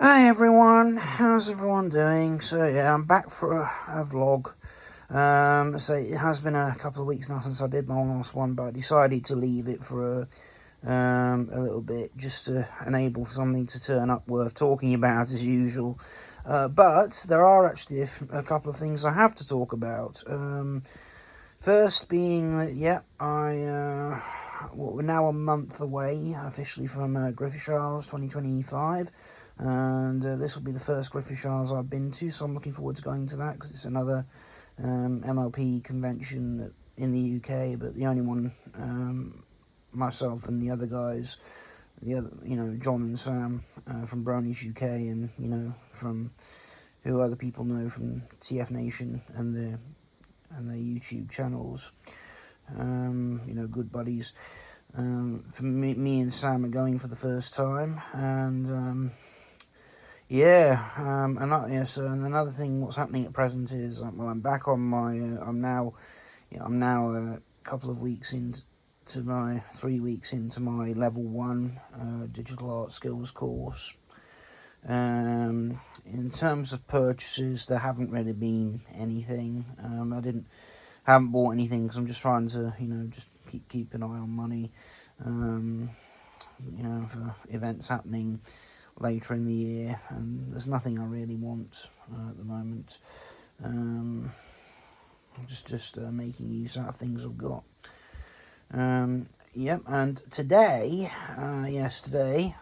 Hi everyone, how's everyone doing? So yeah, I'm back for a vlog. So it has been a couple of weeks now since I did my last one, but I decided to leave it for a little bit just to enable something to turn up worth talking about as usual. But there are actually a couple of things I have to talk about. First being that, yeah, we're now a month away officially from Griffith 2025. And this will be the first Griffith I've been to, so I'm looking forward to going to that because it's another MLP convention in the UK, but the only one myself and the other guys, John and Sam from Brownish UK, and from who other people know from TF Nation and their YouTube channels, good buddies. For me and Sam are going for the first time, and and another thing, what's happening at present is, I'm back on my, I'm now a couple of weeks into 3 weeks into my level 1 digital art skills course. In terms of purchases, there haven't really been anything. Haven't bought anything because I'm just trying to, just keep an eye on money, for events happening later in the year, and there's nothing I really want at the moment. Just making use out of things I've got. Yep, and today, today,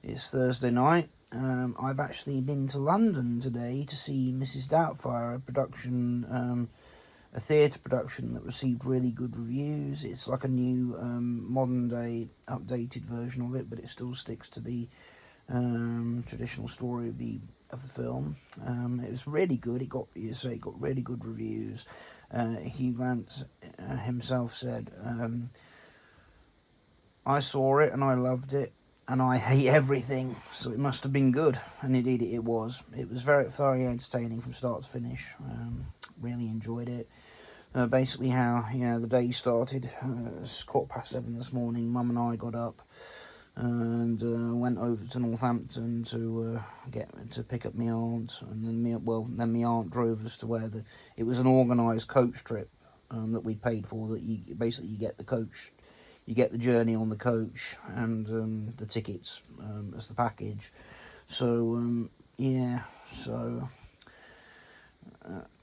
it's Thursday night. I've actually been to London today to see Mrs. Doubtfire, a theatre production that received really good reviews. It's like a new modern day updated version of it, but it still sticks to the traditional story of the film. It was really good. It got really good reviews. Hugh Grant himself said, "I saw it and I loved it, and I hate everything, so it must have been good." And indeed it was. It was very thoroughly entertaining from start to finish. Really enjoyed it. Basically how the day started. It's 7:15 this morning. Mum and I got up and went over to Northampton to pick up my aunt, and then my aunt drove us to where it was an organised coach trip that we paid for. That you get the coach, you get the journey on the coach and the tickets as the package. So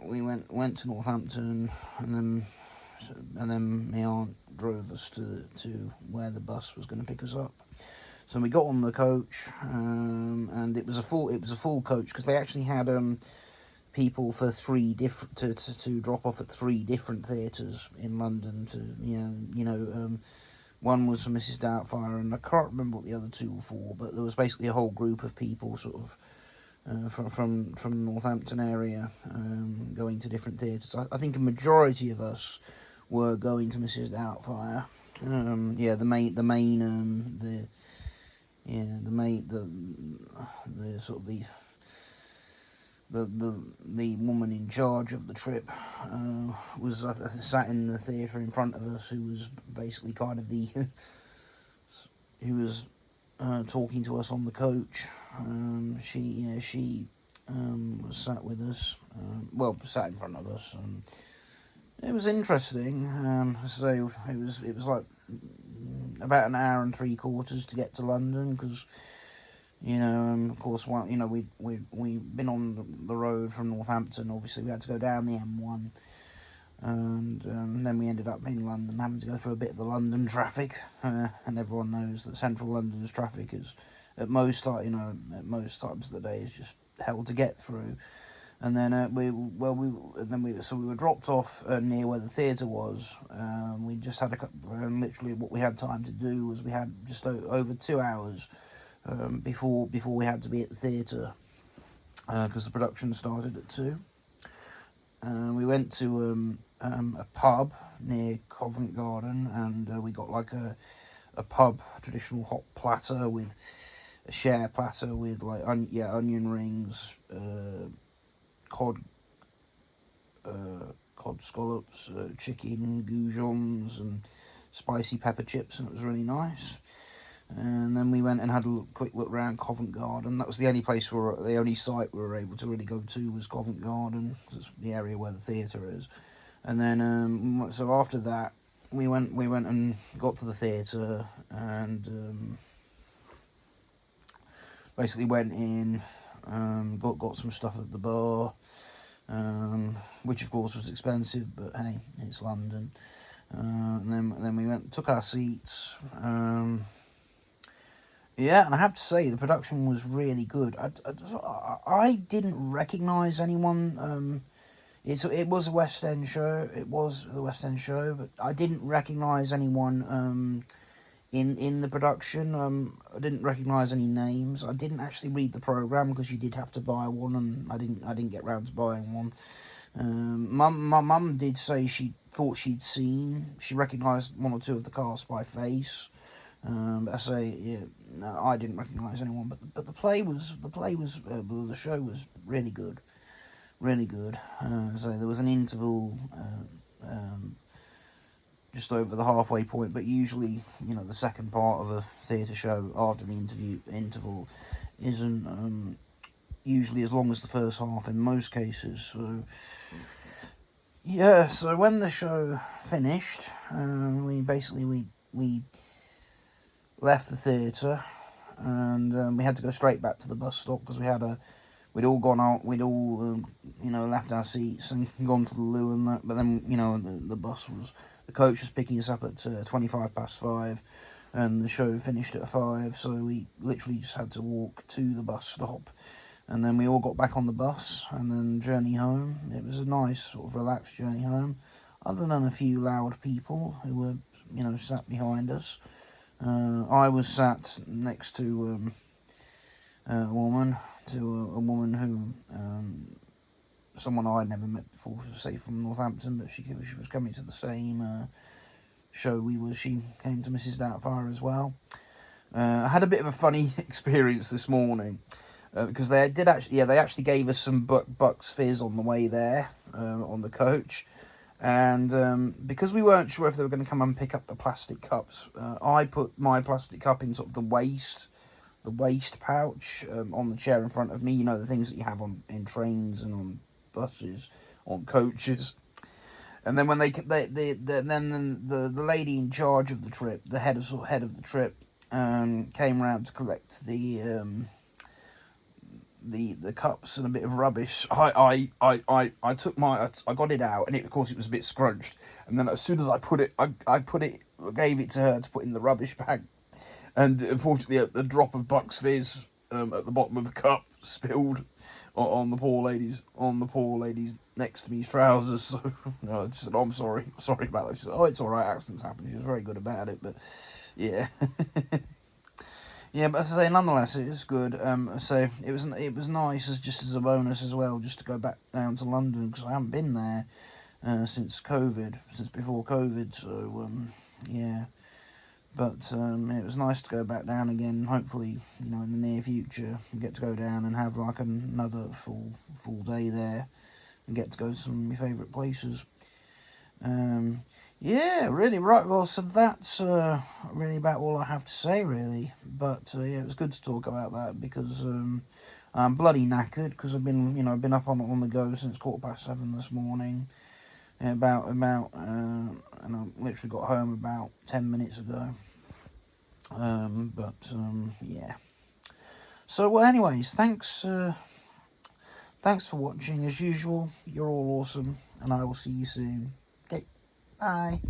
we went to Northampton, and then my aunt drove us to where the bus was going to pick us up. So we got on the coach, and it was a full coach because they actually had people for to drop off at 3 different theatres in London. One was for Mrs. Doubtfire, and I can't remember what the other 2 were for, but there was basically a whole group of people sort of from the Northampton area going to different theatres. I think a majority of us were going to Mrs. Doubtfire. The woman in charge of the trip was sat in the theatre in front of us, who was basically kind of who was talking to us on the coach. She was sat with us, sat in front of us, and it was interesting. So it was like about 1 hour and 3/4 to get to London, because of course, we've been on the road from Northampton. Obviously, we had to go down the M1, and then we ended up in London, having to go through a bit of the London traffic. And everyone knows that Central London's traffic is at most times of the day is just hell to get through. And then we were dropped off near where the theatre was. We just had literally what we had time to do was we had just over 2 hours before we had to be at the theatre, because the production started at 2. We went to a pub near Covent Garden, and we got like a pub traditional hot platter with a share platter with like onion rings, cod scallops, chicken goujons, and spicy pepper chips, and it was really nice. And then we went and had a quick look around Covent Garden. That was the only place the only site we were able to really go to was Covent Garden. It's the area where the theatre is. And then so after that, we went and got to the theatre and basically went in, got some stuff at the bar, which of course was expensive, but hey, it's London. And then we took our seats. Yeah, and I have to say the production was really good. I didn't recognise anyone. It was a West End show. It was the West End show, but I didn't recognise anyone in the production. I didn't recognise any names. I didn't actually read the programme because you did have to buy one, and I didn't get round to buying one. My mum did say she thought she recognised one or two of the cast by face. But I say, yeah, no, I didn't recognise anyone. But the show was really good, really good. So there was an interval just over the halfway point, but usually, the second part of a theatre show after the interval isn't usually as long as the first half in most cases. So yeah, so when the show finished, we left the theatre, and we had to go straight back to the bus stop because we'd all gone out, we'd all left our seats and gone to the loo and that. But then the coach was picking us up at 5:25, and the show finished at 5, so we literally just had to walk to the bus stop, and then we all got back on the bus and then journey home. It was a nice sort of relaxed journey home, other than a few loud people who were sat behind us. I was sat next to a woman who, someone I'd never met before, say from Northampton, but she was coming to the same show She came to Mrs. Doubtfire as well. I had a bit of a funny experience this morning because they actually gave us some Bucks Fizz on the way there on the coach. And because we weren't sure if they were going to come and pick up the plastic cups, I put my plastic cup in sort of the waist pouch on the chair in front of me. The things that you have in trains and on buses, on coaches. And then when the lady in charge of the trip, the head of the trip, came round to collect the cups and a bit of rubbish. I got it out, and of course it was a bit scrunched. And then as soon as I gave it to her to put in the rubbish bag, and unfortunately the drop of Bucks Fizz at the bottom of the cup spilled on the poor lady's next to me's trousers. So I just said, "Oh, I'm sorry about that." She said, "Oh, it's all right. Accidents happen." She was very good about it, but yeah. Yeah, but as I say, nonetheless, it was good. So it was nice as a bonus as well, just to go back down to London, because I haven't been there since before COVID. So yeah, but it was nice to go back down again. Hopefully, in the near future, we get to go down and have like another full day there, and get to go to some of my favourite places. Yeah, really, right, well, so that's really about all I have to say, really, but yeah, it was good to talk about that, because I'm bloody knackered, because I've been up on the go since 7:15 this morning, and and I literally got home about 10 minutes ago, yeah, so, well, anyways, thanks for watching, as usual. You're all awesome, and I will see you soon. Okay, bye.